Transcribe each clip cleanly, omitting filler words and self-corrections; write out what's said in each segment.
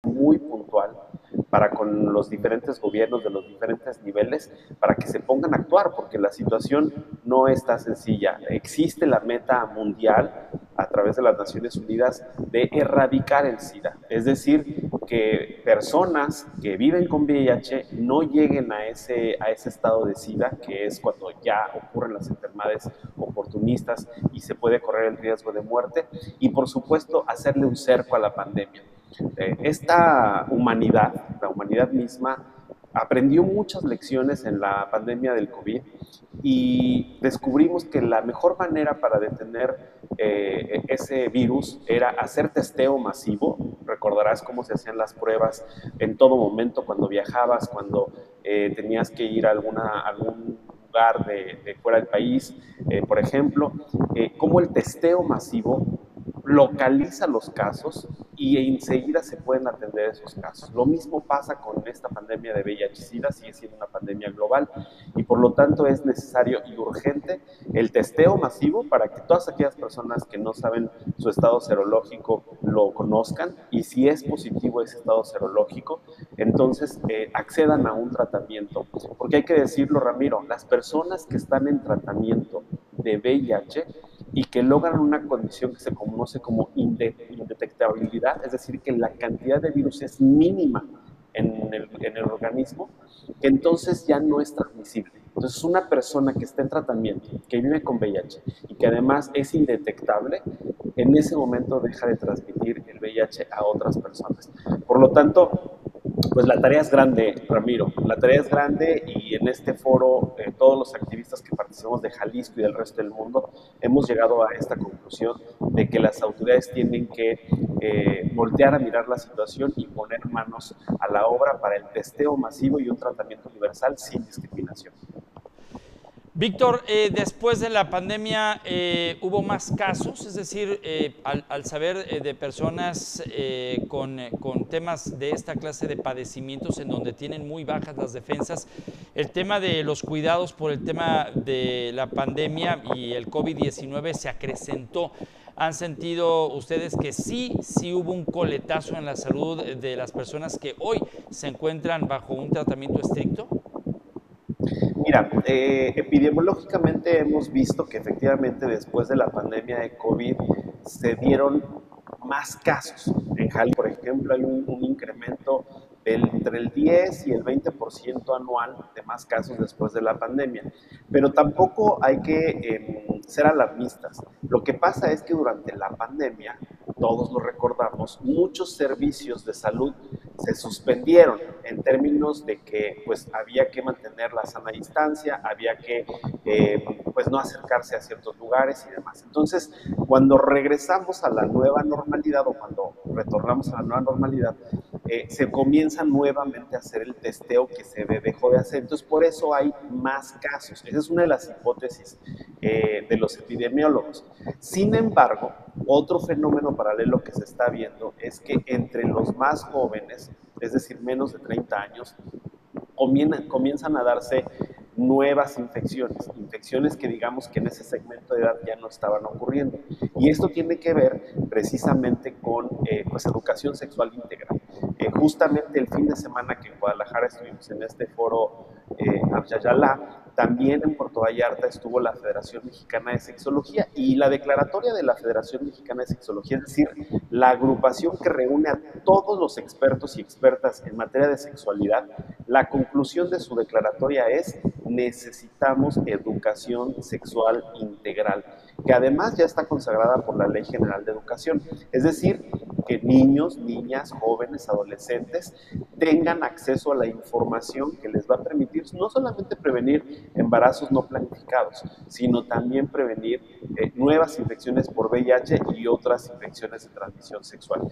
muy puntual para con los diferentes gobiernos de los diferentes niveles para que se pongan a actuar, porque la situación no está sencilla. Existe la meta mundial a través de las Naciones Unidas de erradicar el SIDA, es decir, que personas que viven con VIH no lleguen a ese estado de SIDA, que es cuando ya ocurren las enfermedades oportunistas y se puede correr el riesgo de muerte, y por supuesto hacerle un cerco a la pandemia. Esta humanidad, la humanidad misma, aprendió muchas lecciones en la pandemia del COVID y descubrimos que la mejor manera para detener ese virus era hacer testeo masivo. Recordarás cómo se hacían las pruebas en todo momento cuando viajabas, cuando tenías que ir a algún lugar de fuera del país, por ejemplo, cómo el testeo masivo localiza los casos y enseguida se pueden atender esos casos. Lo mismo pasa con esta pandemia de VIH-Sida, sigue siendo una pandemia global y por lo tanto es necesario y urgente el testeo masivo para que todas aquellas personas que no saben su estado serológico lo conozcan y si es positivo ese estado serológico, entonces accedan a un tratamiento. Porque hay que decirlo, Ramiro, las personas que están en tratamiento de VIH y que logran una condición que se conoce como indetectabilidad, es decir, que la cantidad de virus es mínima en el organismo, que entonces ya no es transmisible. Entonces, una persona que está en tratamiento, que vive con VIH y que además es indetectable, en ese momento deja de transmitir el VIH a otras personas. Por lo tanto, pues la tarea es grande, Ramiro, la tarea es grande y en este foro todos los activistas que participamos de Jalisco y del resto del mundo hemos llegado a esta conclusión de que las autoridades tienen que voltear a mirar la situación y poner manos a la obra para el testeo masivo y un tratamiento universal sin discriminación. Víctor, después de la pandemia hubo más casos, es decir, al saber de personas con temas de esta clase de padecimientos en donde tienen muy bajas las defensas, el tema de los cuidados por el tema de la pandemia y el COVID-19 se acrecentó. ¿Han sentido ustedes que sí hubo un coletazo en la salud de las personas que hoy se encuentran bajo un tratamiento estricto? Mira, epidemiológicamente hemos visto que efectivamente después de la pandemia de COVID se dieron más casos. En Jalisco, por ejemplo, hay un incremento entre el 10 y el 20% anual de más casos después de la pandemia. Pero tampoco hay que ser alarmistas. Lo que pasa es que durante la pandemia, todos lo recordamos, muchos servicios de salud se suspendieron en términos de que pues había que mantener la sana distancia, había que pues no acercarse a ciertos lugares y demás. Entonces, cuando regresamos a la nueva normalidad o cuando retornamos a la nueva normalidad, se comienza nuevamente a hacer el testeo que se dejó de hacer. Entonces, por eso hay más casos. Esa es una de las hipótesis de los epidemiólogos. Sin embargo, otro fenómeno paralelo que se está viendo es que entre los más jóvenes, es decir, menos de 30 años, comienzan a darse nuevas infecciones que digamos que en ese segmento de edad ya no estaban ocurriendo. Y esto tiene que ver precisamente con pues, educación sexual integral. Justamente el fin de semana que en Guadalajara estuvimos en este foro Abya-Yala, también en Puerto Vallarta estuvo la Federación Mexicana de Sexología y la declaratoria de la Federación Mexicana de Sexología, es decir, la agrupación que reúne a todos los expertos y expertas en materia de sexualidad, la conclusión de su declaratoria es: necesitamos educación sexual integral, que además ya está consagrada por la Ley General de Educación. Es decir, que niños, niñas, jóvenes, adolescentes tengan acceso a la información que les va a permitir no solamente prevenir embarazos no planificados, sino también prevenir nuevas infecciones por VIH y otras infecciones de transmisión sexual.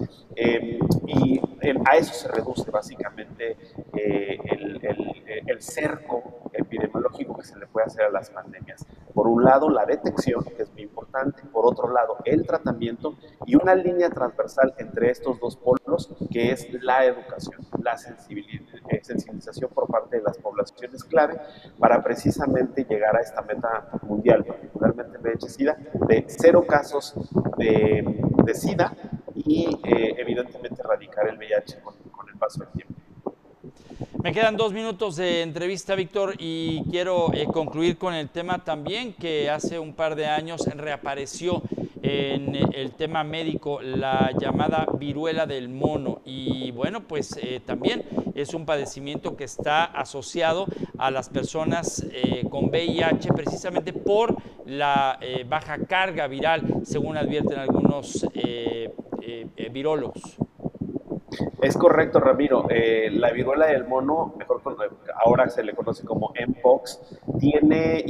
A eso se reduce básicamente el cerco epidemiológico que se le puede hacer a las pandemias. Por un lado, la detección, que es muy importante; por otro lado, el tratamiento, y una línea transversal entre estos dos polos, que es la educación, la sensibilización por parte de las poblaciones clave, para precisamente llegar a esta meta mundial, particularmente en VIH-Sida, de 0 casos de SIDA y evidentemente erradicar el VIH con el paso del tiempo. Me quedan 2 minutos de entrevista, Víctor, y quiero concluir con el tema también que hace un par de años reapareció en el tema médico, la llamada viruela del mono. Y bueno, pues también es un padecimiento que está asociado a las personas con VIH precisamente por la baja carga viral, según advierten algunos virólogos. Es correcto, Ramiro. La viruela del mono, ahora se le conoce como Mpox, tiene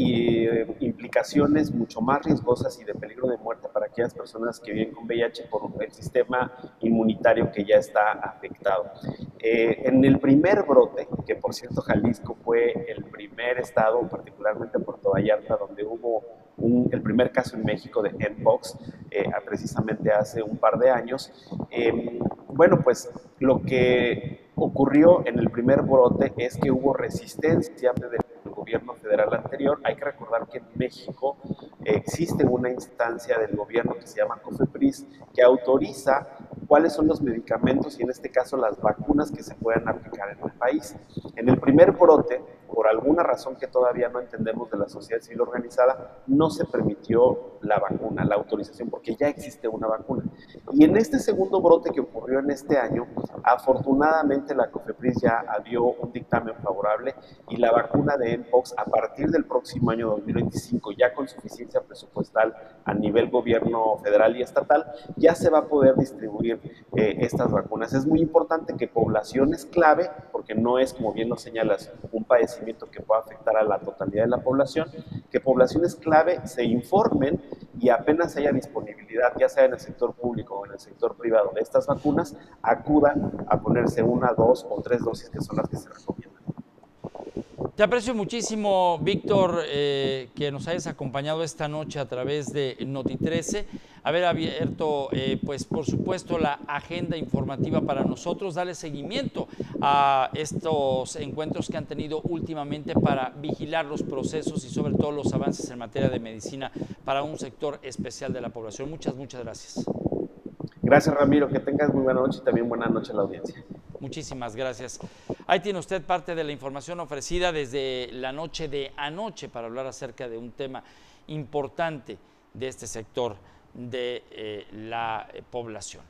implicaciones mucho más riesgosas y de peligro de muerte para aquellas personas que viven con VIH por el sistema inmunitario que ya está afectado. En el primer brote, que por cierto Jalisco fue el primer estado, particularmente Puerto Vallarta, donde hubo el primer caso en México de Mpox, precisamente hace un par de años, bueno, pues lo que ocurrió en el primer brote es que hubo resistencia del gobierno federal anterior. Hay que recordar que en México existe una instancia del gobierno que se llama COFEPRIS que autoriza cuáles son los medicamentos y en este caso las vacunas que se puedan aplicar en el país. En el primer brote, por alguna razón que todavía no entendemos de la sociedad civil organizada, no se permitió la vacuna, la autorización, porque ya existe una vacuna. Y en este segundo brote que ocurrió en este año, afortunadamente la COFEPRIS ya dio un dictamen favorable y la vacuna de Mpox a partir del próximo año 2025, ya con suficiencia presupuestal a nivel gobierno federal y estatal, ya se va a poder distribuir estas vacunas. Es muy importante que poblaciones clave, porque no es, como bien lo señalas, un padecimiento que pueda afectar a la totalidad de la población, que poblaciones clave se informen y apenas haya disponibilidad, ya sea en el sector público o en el sector privado, de estas vacunas, acudan a ponerse 1, 2 o 3 dosis que son las que se recomiendan. Te aprecio muchísimo, Víctor, que nos hayas acompañado esta noche a través de Noti 13, haber abierto, pues por supuesto, la agenda informativa para nosotros, darle seguimiento a estos encuentros que han tenido últimamente para vigilar los procesos y sobre todo los avances en materia de medicina para un sector especial de la población. Muchas gracias. Gracias, Ramiro, que tengas muy buena noche y también buena noche a la audiencia. Muchísimas gracias. Ahí tiene usted parte de la información ofrecida desde la noche de anoche para hablar acerca de un tema importante de este sector de la población.